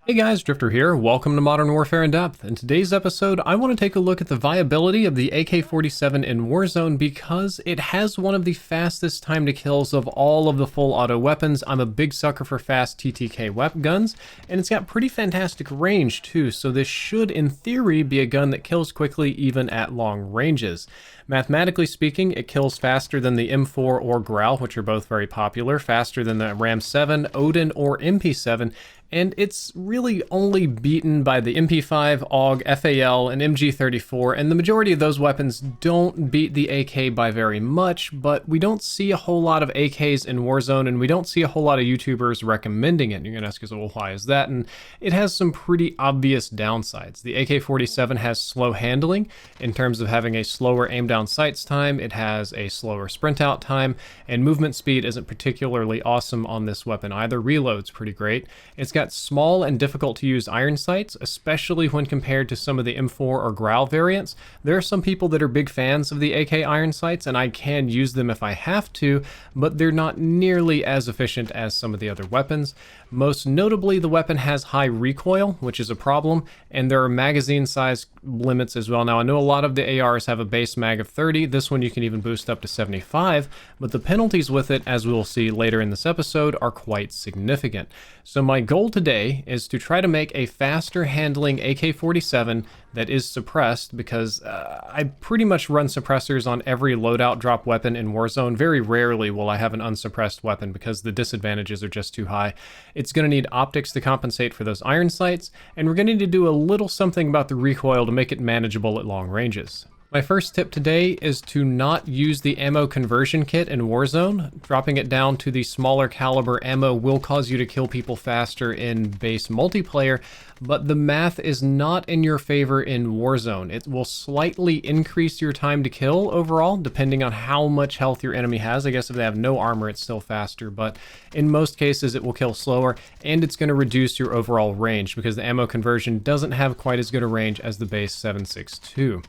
Hey guys, Drifter here. Welcome to Modern Warfare in Depth. In today's episode, I want to take a look at the viability of the AK-47 in Warzone because it has one of the fastest time to kills of all of the full auto weapons. I'm a big sucker for fast TTK guns, and it's got pretty fantastic range too, so this should, in theory, be a gun that kills quickly even at long ranges. Mathematically speaking, it kills faster than the M4 or Growl, which are both very popular, faster than the Ram 7, Odin, or MP7, and it's really only beaten by the MP5, AUG, FAL, and MG34, and the majority of those weapons don't beat the AK by very much, but we don't see a whole lot of AKs in Warzone, and we don't see a whole lot of YouTubers recommending it. You're gonna ask us, well, why is that? And it has some pretty obvious downsides. The AK-47 has slow handling in terms of having a slower aim down sights time, it has a slower sprint out time, and movement speed isn't particularly awesome on this weapon either. Reload's pretty great. It's got small and difficult to use iron sights, especially when compared to some of the M4 or Growl variants. There are some people that are big fans of the AK iron sights, and I can use them if I have to, but they're not nearly as efficient as some of the other weapons. Most notably, the weapon has high recoil, which is a problem, and there are magazine size limits as well. Now, I know a lot of the ARs have a base mag of 30. This one you can even boost up to 75, but the penalties with it, as we'll see later in this episode, are quite significant. So my goal today is to try to make a faster handling AK-47 that is suppressed, because I pretty much run suppressors on every loadout drop weapon in Warzone. Very rarely will I have an unsuppressed weapon because the disadvantages are just too high. It's going to need optics to compensate for those iron sights, and we're going to need to do a little something about the recoil to make it manageable at long ranges. My first tip today is to not use the ammo conversion kit in Warzone. Dropping it down to the smaller caliber ammo will cause you to kill people faster in base multiplayer, but the math is not in your favor in Warzone. It will slightly increase your time to kill overall, depending on how much health your enemy has. I guess if they have no armor, it's still faster, but in most cases it will kill slower, and it's going to reduce your overall range because the ammo conversion doesn't have quite as good a range as the base 7.62.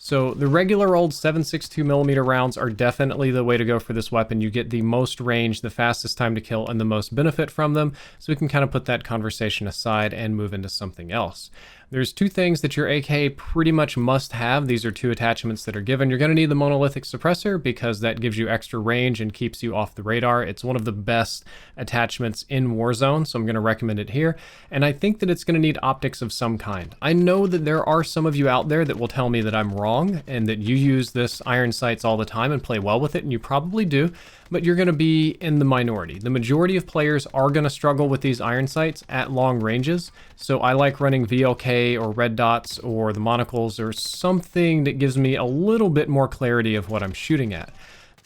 So the regular old 7.62mm rounds are definitely the way to go for this weapon. You get the most range, the fastest time to kill, and the most benefit from them. So we can kind of put that conversation aside and move into something else. There's two things that your AK pretty much must have. These are two attachments that are given. You're going to need the monolithic suppressor because that gives you extra range and keeps you off the radar. It's one of the best attachments in Warzone, so I'm going to recommend it here. And I think that it's going to need optics of some kind. I know that there are some of you out there that will tell me that I'm wrong and that you use this iron sights all the time and play well with it, and you probably do, but you're going to be in the minority. The majority of players are going to struggle with these iron sights at long ranges, so I like running VLK or red dots or the monocles or something that gives me a little bit more clarity of what I'm shooting at.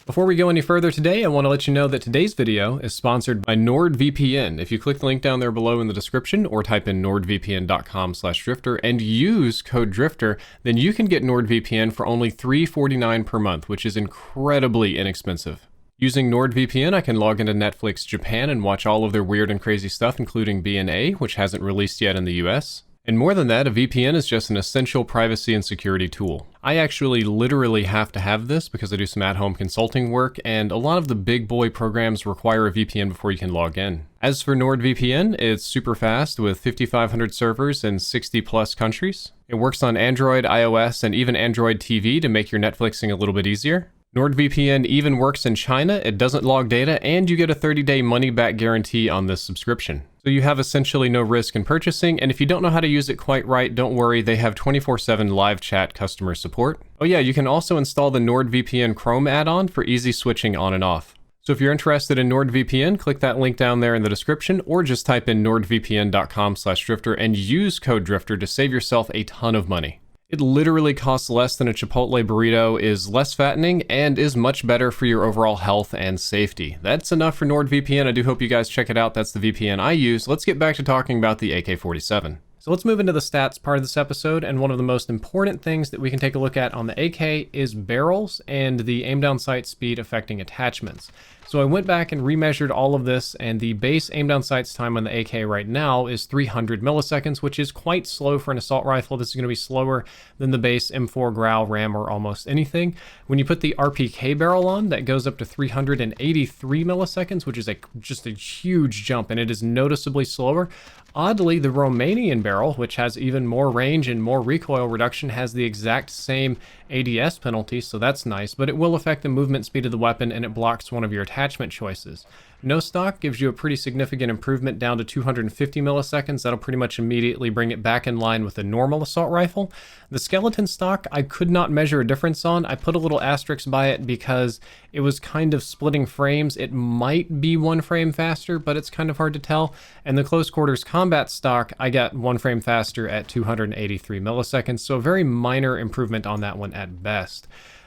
Before we go any further today, I want to let you know that today's video is sponsored by NordVPN. If you click the link down there below in the description or type in nordvpn.com/drifter and use code DRIFTER, then you can get NordVPN for only $3.49 per month, which is incredibly inexpensive. Using NordVPN, I can log into Netflix Japan and watch all of their weird and crazy stuff, including B&A, which hasn't released yet in the US. And more than that, a VPN is just an essential privacy and security tool. I actually literally have to have this because I do some at-home consulting work, and a lot of the big boy programs require a VPN before you can log in. As for NordVPN, it's super fast with 5,500 servers in 60 plus countries. It works on Android, iOS, and even Android TV to make your Netflixing a little bit easier. NordVPN even works in China, it doesn't log data, and you get a 30-day money-back guarantee on this subscription. So you have essentially no risk in purchasing, and if you don't know how to use it quite right, don't worry, they have 24/7 live chat customer support. Oh yeah, you can also install the NordVPN Chrome add-on for easy switching on and off. So if you're interested in NordVPN, click that link down there in the description, or just type in nordvpn.com/drifter and use code DRIFTER to save yourself a ton of money. It literally costs less than a Chipotle burrito, is less fattening, and is much better for your overall health and safety. That's enough for NordVPN. I do hope you guys check it out. That's the VPN I use. Let's get back to talking about the AK-47. So let's move into the stats part of this episode, and one of the most important things that we can take a look at on the AK is barrels and the aim down sight speed affecting attachments. So I went back and remeasured all of this, and the base aim down sights time on the AK right now is 300 milliseconds, which is quite slow for an assault rifle. This is going to be slower than the base M4 Grau, Ram, or almost anything. When you put the RPK barrel on, that goes up to 383 milliseconds, which is just a huge jump, and it is noticeably slower. Oddly, the Romanian barrel, which has even more range and more recoil reduction, has the exact same ADS penalty, so that's nice, but it will affect the movement speed of the weapon, and it blocks one of your attachment choices. No stock gives you a pretty significant improvement down to 250 milliseconds. That'll pretty much immediately bring it back in line with a normal assault rifle. The skeleton stock, I could not measure a difference on. I put a little asterisk by it because it was kind of splitting frames. It might be one frame faster, but it's kind of hard to tell. And the close quarters combat stock, I got one frame faster at 283 milliseconds, so a very minor improvement on that one at best.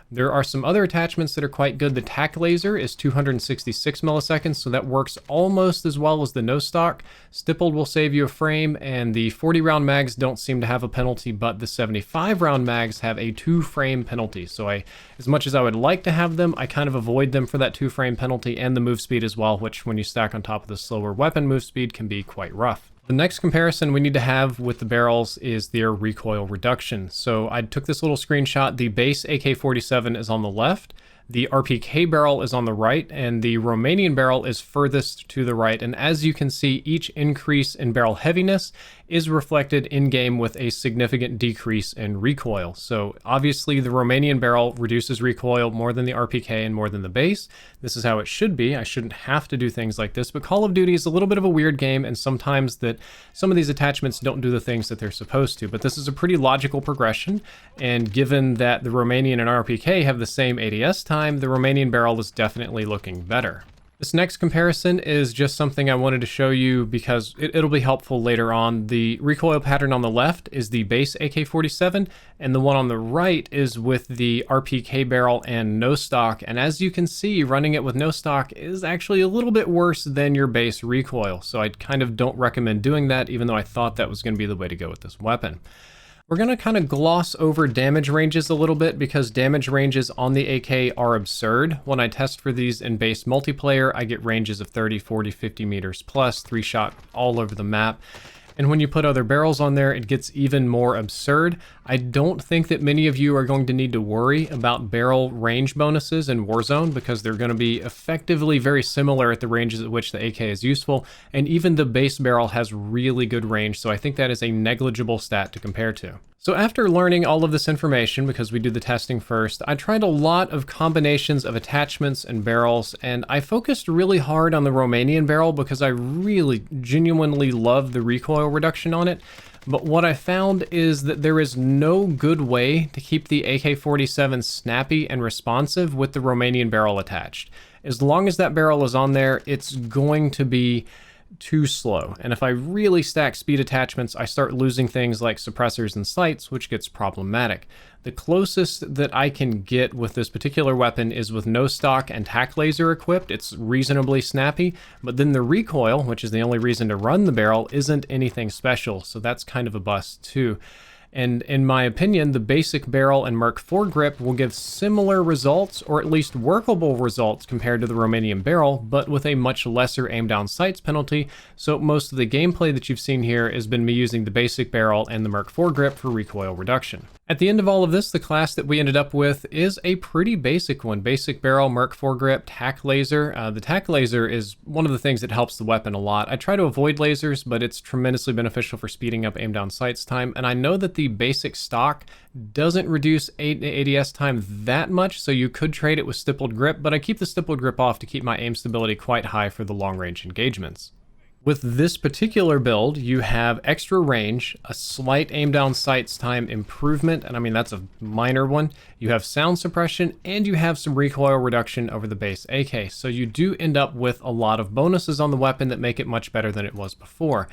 There are some other attachments that are quite good. The Tact Laser is 266 milliseconds, so that works almost as well as the no stock. Stippled will save you a frame, and the 40 round mags don't seem to have a penalty, but the 75 round mags have a 2-frame penalty. So as much as I would like to have them, I kind of avoid them for that 2-frame penalty and the move speed as well, which when you stack on top of the slower weapon move speed can be quite rough. The next comparison we need to have with the barrels is their recoil reduction. So I took this little screenshot. The base AK47 is on the left, the RPK barrel is on the right, and the Romanian barrel is furthest to the right. And as you can see, each increase in barrel heaviness is reflected in-game with a significant decrease in recoil. So obviously the Romanian barrel reduces recoil more than the RPK and more than the base. This is how it should be. I shouldn't have to do things like this, but Call of Duty is a little bit of a weird game, and sometimes that some of these attachments don't do the things that they're supposed to, but this is a pretty logical progression, and given that the Romanian and RPK have the same ADS time, the Romanian barrel is definitely looking better. This next comparison is just something I wanted to show you because it'll be helpful later on. The recoil pattern on the left is the base AK-47, and the one on the right is with the RPK barrel and no stock. And as you can see, running it with no stock is actually a little bit worse than your base recoil. So I kind of don't recommend doing that, even though I thought that was going to be the way to go with this weapon. We're going to kind of gloss over damage ranges a little bit because damage ranges on the AK are absurd. When I test for these in base multiplayer, I get ranges of 30, 40, 50 meters plus, 3-shot all over the map. And when you put other barrels on there, it gets even more absurd. I don't think that many of you are going to need to worry about barrel range bonuses in Warzone because they're going to be effectively very similar at the ranges at which the AK is useful. And even the base barrel has really good range, so I think that is a negligible stat to compare to. So after learning all of this information, because we do the testing first, I tried a lot of combinations of attachments and barrels, and I focused really hard on the Romanian barrel because I really genuinely love the recoil reduction on it. But what I found is that there is no good way to keep the AK-47 snappy and responsive with the Romanian barrel attached. As long as that barrel is on there, it's going to be too slow. And if I really stack speed attachments, I start losing things like suppressors and sights, which gets problematic. The closest that I can get with this particular weapon is with no stock and Tact Laser equipped. It's reasonably snappy, but then the recoil, which is the only reason to run the barrel, isn't anything special, so that's kind of a bust too. And in my opinion, the basic barrel and Merc foregrip will give similar results, or at least workable results compared to the Romanian barrel, but with a much lesser aim down sights penalty. So most of the gameplay that you've seen here has been me using the basic barrel and the Merc foregrip for recoil reduction. At the end of all of this, the class that we ended up with is a pretty basic one. Basic barrel, Merc foregrip, Tact Laser. The Tact Laser is one of the things that helps the weapon a lot. I try to avoid lasers, but it's tremendously beneficial for speeding up aim down sights time. And I know that the basic stock doesn't reduce ADS time that much, so you could trade it with stippled grip, but I keep the stippled grip off to keep my aim stability quite high for the long range engagements. With this particular build, you have extra range, a slight aim down sights time improvement, and I mean that's a minor one. You have sound suppression, and you have some recoil reduction over the base AK, so you do end up with a lot of bonuses on the weapon that make it much better than it was before.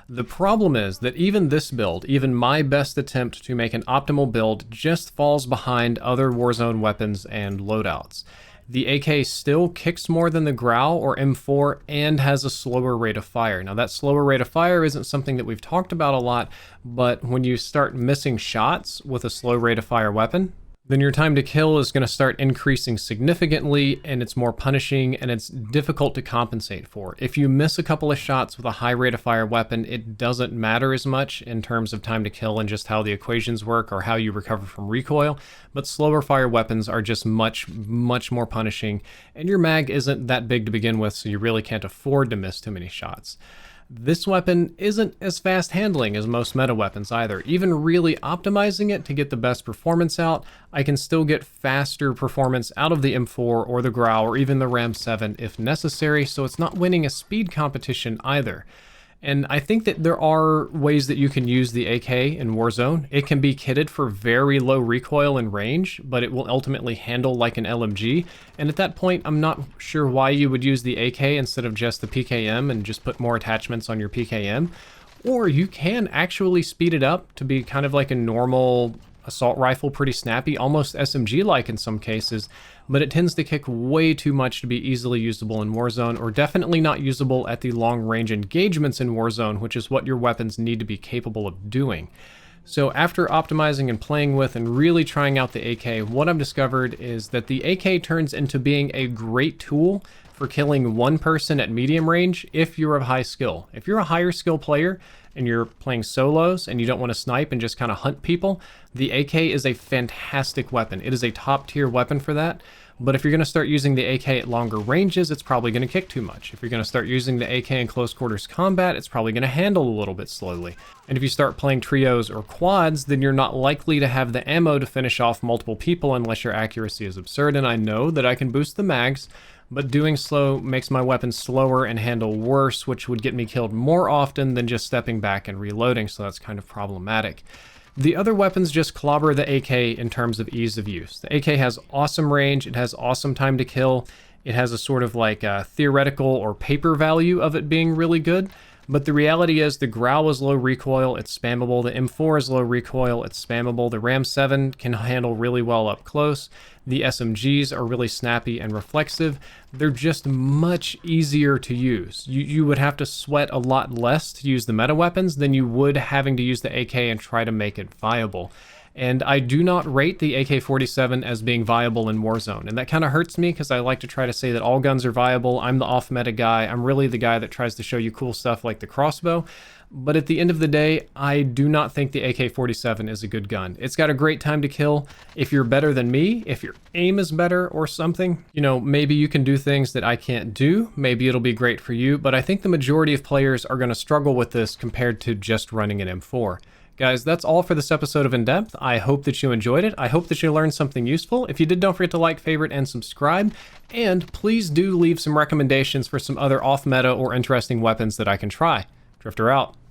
The problem is that even this build, even my best attempt to make an optimal build, just falls behind other Warzone weapons and loadouts. The AK still kicks more than the Grau or M4 and has a slower rate of fire. Now that slower rate of fire isn't something that we've talked about a lot, but when you start missing shots with a slow rate of fire weapon, then your time to kill is going to start increasing significantly, and it's more punishing, and it's difficult to compensate for. If you miss a couple of shots with a high rate of fire weapon, it doesn't matter as much in terms of time to kill and just how the equations work or how you recover from recoil, but slower fire weapons are just much more punishing, and your mag isn't that big to begin with, so you really can't afford to miss too many shots. This weapon isn't as fast handling as most meta weapons either. Even really optimizing it to get the best performance out, I can still get faster performance out of the M4 or the Grau or even the Ram 7 if necessary, so it's not winning a speed competition either. And I think that there are ways that you can use the AK in Warzone. It can be kitted for very low recoil and range, but it will ultimately handle like an LMG. And at that point, I'm not sure why you would use the AK instead of just the PKM and just put more attachments on your PKM. Or you can actually speed it up to be kind of like a normal assault rifle, pretty snappy, almost SMG-like in some cases, but it tends to kick way too much to be easily usable in Warzone, or definitely not usable at the long-range engagements in Warzone, which is what your weapons need to be capable of doing. So after optimizing and playing with and really trying out the AK, what I've discovered is that the AK turns into being a great tool for killing one person at medium range if you're of high skill. If you're a higher skill player and you're playing solos and you don't want to snipe and just kind of hunt people, the AK is a fantastic weapon. It is a top tier weapon for that. But if you're going to start using the AK at longer ranges, it's probably going to kick too much. If you're going to start using the AK in close quarters combat, it's probably going to handle a little bit slowly. And if you start playing trios or quads, then you're not likely to have the ammo to finish off multiple people unless your accuracy is absurd. And I know that I can boost the mags, but doing slow makes my weapon slower and handle worse, which would get me killed more often than just stepping back and reloading, so that's kind of problematic. The other weapons just clobber the AK in terms of ease of use. The AK has awesome range, it has awesome time to kill, it has a sort of like a theoretical or paper value of it being really good, but the reality is the Grau is low recoil, it's spammable, the M4 is low recoil, it's spammable, the Ram 7 can handle really well up close, the SMGs are really snappy and reflexive, they're just much easier to use. You would have to sweat a lot less to use the meta weapons than you would having to use the AK and try to make it viable. And I do not rate the AK47 as being viable in Warzone. And that kind of hurts me because I like to try to say that all guns are viable. I'm the off-meta guy. I'm really the guy that tries to show you cool stuff like the crossbow. But at the end of the day, I do not think the AK-47 is a good gun. It's got a great time to kill. If you're better than me, if your aim is better or something, you know, maybe you can do things that I can't do. Maybe it'll be great for you, but I think the majority of players are going to struggle with this compared to just running an M4. Guys, that's all for this episode of In Depth. I hope that you enjoyed it. I hope that you learned something useful. If you did, don't forget to like, favorite, and subscribe. And please do leave some recommendations for some other off-meta or interesting weapons that I can try. Drifter out.